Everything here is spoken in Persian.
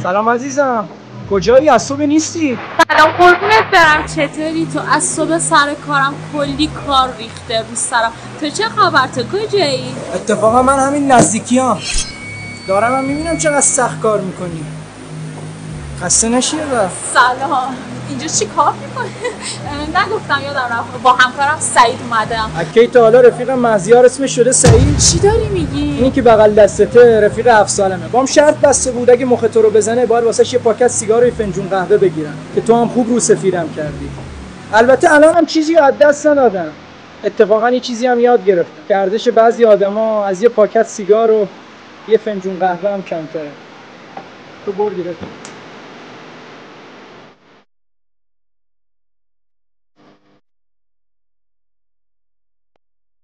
سلام عزیزم، کجایی؟ از صبح نیستی؟ سلام قربونت برم، چطوری تو؟ از صبح سر کارم کلی کار ریخته رو سرم. تو چه خبر؟ تو کجایی؟ اتفاقا من همین نزدیکیام. دارم هم میبینم چقدر سخت کار میکنی. خسته نشی یا؟ سلام، اینجا چی کار میکنی؟ نگفتم یادم رفت با همکارم سعید اومدم. اکی تا حالا رفیقم مهیار اسمش شده سعید؟ چی داری میگی؟ اینی که بغل دستته رفیق 7 سالمه. بام شرط بسته بود اگه مخ تو رو بزنه باید واسش یه پاکت سیگار و یه فنجون قهوه بگیرم که تو هم خوب رو سفیرم کردی. البته الان هم چیزی از دست ندادم. اتفاقا یه چیزی هم یاد گرفتم که ارزش بعضی آدما از یه پاکت سیگار و یه فنجون قهوه هم کمتره. تو برو گرفت.